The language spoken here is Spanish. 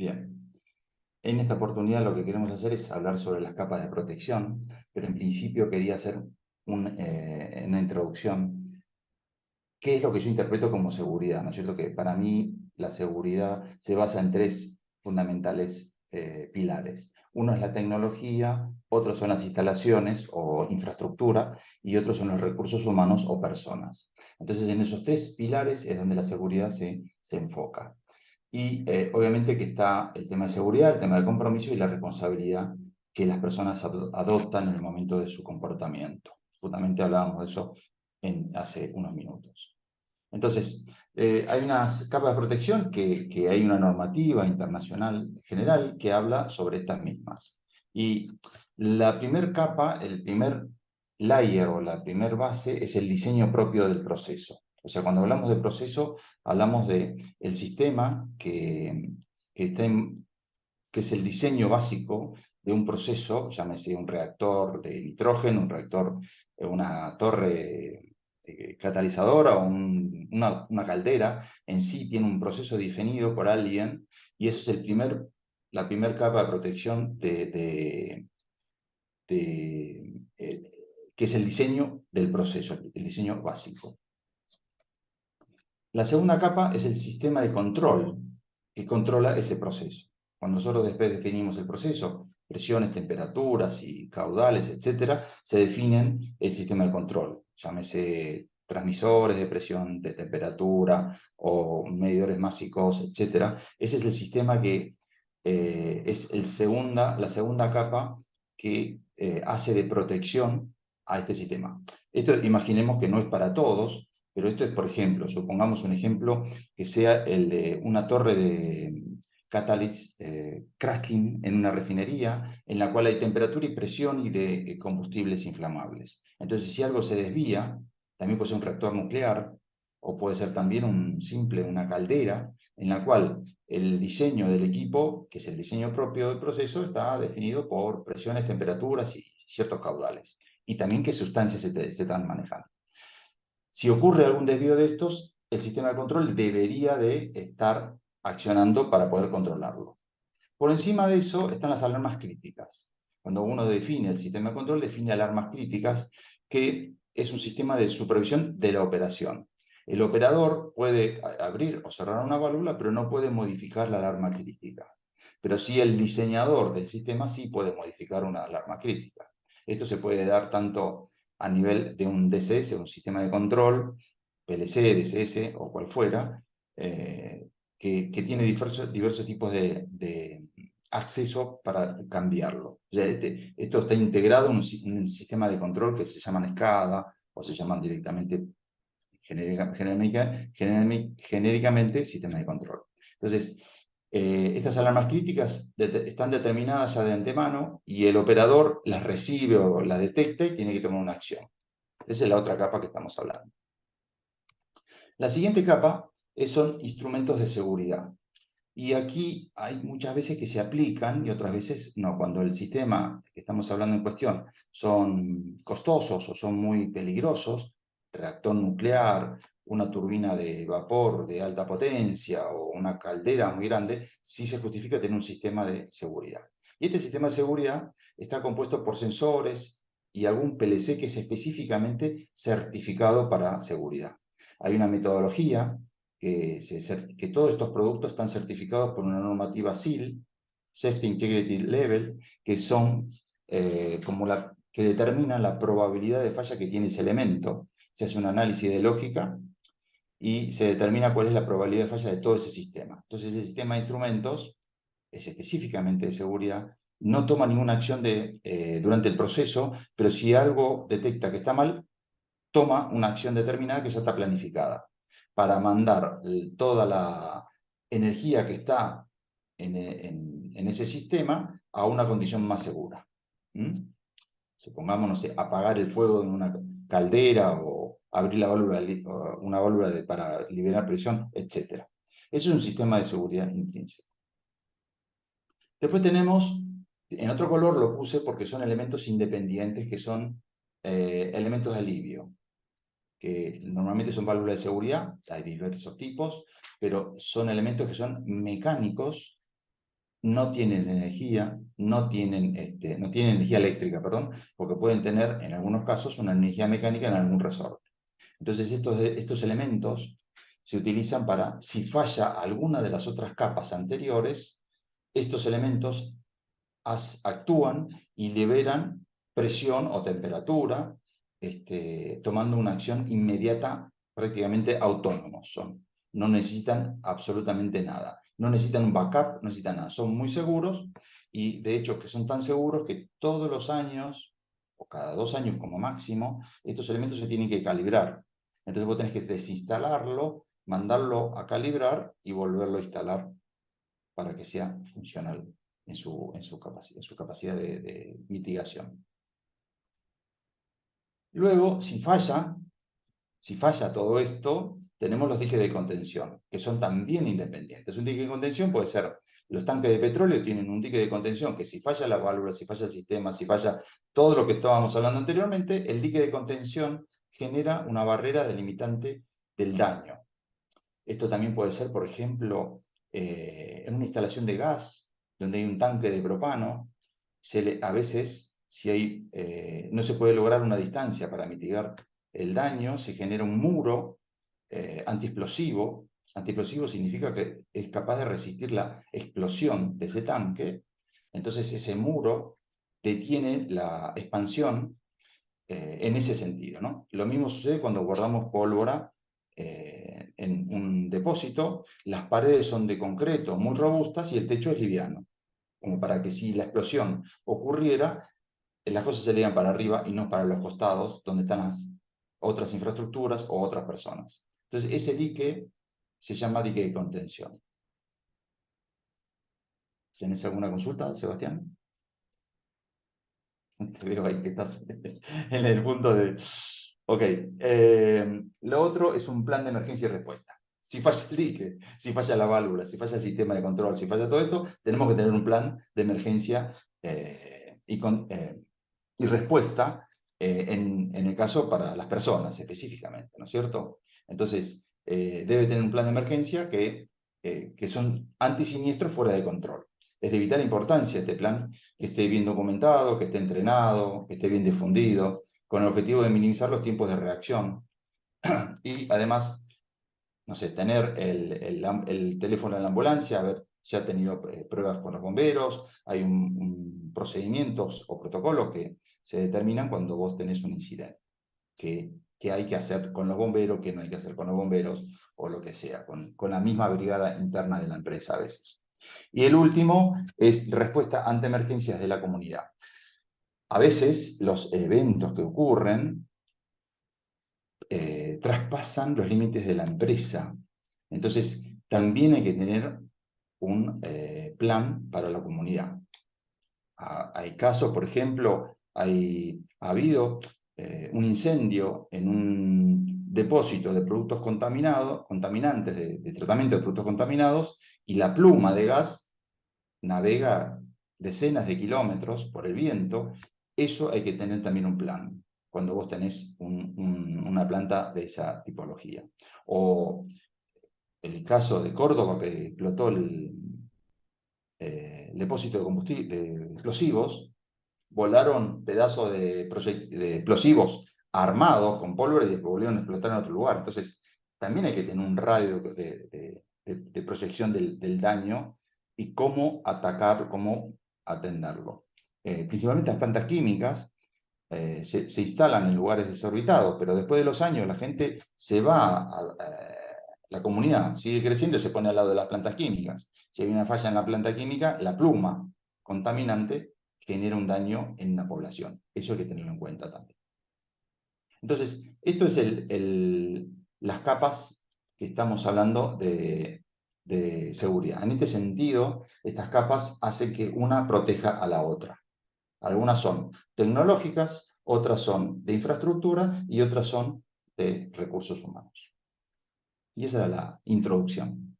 Bien. En esta oportunidad lo que queremos hacer es hablar sobre las capas de protección, pero en principio quería hacer una introducción. ¿Qué es lo que yo interpreto como seguridad? ¿No es cierto? Que para mí la seguridad se basa en tres fundamentales pilares. Uno es la tecnología, otros son las instalaciones o infraestructura y otros son los recursos humanos o personas. Entonces, en esos tres pilares es donde la seguridad se enfoca. Y obviamente que está el tema de seguridad, el tema del compromiso y la responsabilidad que las personas adoptan en el momento de su comportamiento. Justamente hablábamos de eso hace unos minutos. Entonces, hay unas capas de protección que hay una normativa internacional general que habla sobre estas mismas. Y la primera capa, el primer layer o la primera base es el diseño propio del proceso. O sea, cuando hablamos de proceso, hablamos de el sistema que es el diseño básico de un proceso, llámese un reactor de nitrógeno, un reactor, una torre catalizadora o una caldera, en sí tiene un proceso definido por alguien y eso es la primera capa de protección que es el diseño del proceso, el diseño básico. La segunda capa es el sistema de control que controla ese proceso. Cuando nosotros después definimos el proceso, presiones, temperaturas y caudales, etcétera, se definen el sistema de control. Llámese transmisores de presión, de temperatura o medidores másicos, etcétera. Ese es el sistema que es la segunda capa que hace de protección a este sistema. Esto imaginemos que no es para todos, pero esto es, por ejemplo, supongamos un ejemplo que sea una torre de cracking en una refinería en la cual hay temperatura y presión y de combustibles inflamables. Entonces, si algo se desvía, también puede ser un reactor nuclear o puede ser también una caldera en la cual el diseño del equipo, que es el diseño propio del proceso, está definido por presiones, temperaturas y ciertos caudales. Y también qué sustancias se están manejando. Si ocurre algún desvío de estos, el sistema de control debería de estar accionando para poder controlarlo. Por encima de eso están las alarmas críticas. Cuando uno define el sistema de control, define alarmas críticas, que es un sistema de supervisión de la operación. El operador puede abrir o cerrar una válvula, pero no puede modificar la alarma crítica. Pero sí el diseñador del sistema sí puede modificar una alarma crítica. Esto se puede dar tanto a nivel de un DCS, un sistema de control, PLC, DCS o cual fuera, que tiene diversos tipos de acceso para cambiarlo. O sea, esto está integrado en un sistema de control que se llaman SCADA o se llaman directamente genéricamente sistema de control. Entonces, estas alarmas críticas están determinadas ya de antemano y el operador las recibe o las detecta y tiene que tomar una acción. Esa es la otra capa que estamos hablando. La siguiente capa son instrumentos de seguridad. Y aquí hay muchas veces que se aplican y otras veces no. Cuando el sistema que estamos hablando en cuestión son costosos o son muy peligrosos, reactor nuclear, una turbina de vapor de alta potencia o una caldera muy grande, sí se justifica tener un sistema de seguridad. Y este sistema de seguridad está compuesto por sensores y algún PLC que es específicamente certificado para seguridad. Hay una metodología que todos estos productos están certificados por una normativa SIL, Safety Integrity Level, que son que determinan la probabilidad de falla que tiene ese elemento. Se hace un análisis de lógica y se determina cuál es la probabilidad de falla de todo ese sistema. Entonces, el sistema de instrumentos es específicamente de seguridad, no toma ninguna acción durante el proceso, pero si algo detecta que está mal, toma una acción determinada que ya está planificada para mandar toda la energía que está en ese sistema a una condición más segura. ¿Mm? Supongamos, no sé, apagar el fuego en una caldera o abrir una válvula para liberar presión, etc. Eso es un sistema de seguridad intrínseco. Después tenemos, en otro color lo puse porque son elementos independientes, que son elementos de alivio, que normalmente son válvulas de seguridad, hay diversos tipos, pero son elementos que son mecánicos no tienen energía, no tienen energía eléctrica, perdón, porque pueden tener en algunos casos una energía mecánica en algún resorte. Entonces estos elementos se utilizan para, si falla alguna de las otras capas anteriores, estos elementos actúan y liberan presión o temperatura, tomando una acción inmediata, prácticamente autónomos son. No necesitan absolutamente nada. No necesitan un backup, no necesitan nada. Son muy seguros y de hecho que son tan seguros que todos los años, o cada 2 años como máximo, estos elementos se tienen que calibrar. Entonces vos tenés que desinstalarlo, mandarlo a calibrar y volverlo a instalar para que sea funcional en su capacidad de mitigación. Luego, si falla todo esto, tenemos los diques de contención, que son también independientes. Un dique de contención puede ser, los tanques de petróleo tienen un dique de contención que si falla la válvula, si falla el sistema, si falla todo lo que estábamos hablando anteriormente, el dique de contención genera una barrera delimitante del daño. Esto también puede ser, por ejemplo, en una instalación de gas, donde hay un tanque de propano, a veces, si no se puede lograr una distancia para mitigar el daño, se genera un muro antiexplosivo. Antiexplosivo significa que es capaz de resistir la explosión de ese tanque. Entonces ese muro detiene la expansión en ese sentido, ¿no? Lo mismo sucede cuando guardamos pólvora en un depósito. Las paredes son de concreto muy robustas y el techo es liviano, como para que si la explosión ocurriera, las cosas se lean para arriba y no para los costados, donde están las otras infraestructuras o otras personas. Entonces, ese dique se llama dique de contención. ¿Tienes alguna consulta, Sebastián? Te veo ahí que estás en el punto de... Ok, lo otro es un plan de emergencia y respuesta. Si falla el dique, si falla la válvula, si falla el sistema de control, si falla todo esto, tenemos que tener un plan de emergencia y respuesta en el caso para las personas específicamente, ¿no es cierto? Entonces, debe tener un plan de emergencia que son antisiniestros fuera de control. Es de vital importancia este plan que esté bien documentado, que esté entrenado, que esté bien difundido, con el objetivo de minimizar los tiempos de reacción y además, no sé, tener el teléfono de la ambulancia, a ver si ha tenido pruebas con los bomberos, hay procedimientos o protocolos que se determinan cuando vos tenés un incidente, que hay que hacer con los bomberos, que no hay que hacer con los bomberos, o lo que sea, con la misma brigada interna de la empresa a veces. Y el último es respuesta ante emergencias de la comunidad. A veces los eventos que ocurren traspasan los límites de la empresa. Entonces, también hay que tener un plan para la comunidad. Hay casos, por ejemplo, ha habido un incendio en un depósito de productos contaminantes, de tratamiento de productos contaminados, y la pluma de gas navega decenas de kilómetros por el viento. Eso hay que tener también un plan cuando vos tenés una planta de esa tipología. O el caso de Córdoba, que explotó el depósito de combustible, de explosivos, volaron pedazos de explosivos armados con pólvora y después volvieron a explotar en otro lugar. Entonces, también hay que tener un radio de proyección del daño y cómo atacar, cómo atenderlo. Principalmente las plantas químicas se instalan en lugares desorbitados, pero después de los años la gente se va, la comunidad sigue creciendo y se pone al lado de las plantas químicas. Si hay una falla en la planta química, la pluma contaminante genera un daño en la población. Eso hay que tenerlo en cuenta también. Entonces, esto es las capas que estamos hablando de seguridad. En este sentido, estas capas hacen que una proteja a la otra. Algunas son tecnológicas, otras son de infraestructura y otras son de recursos humanos. Y esa era la introducción.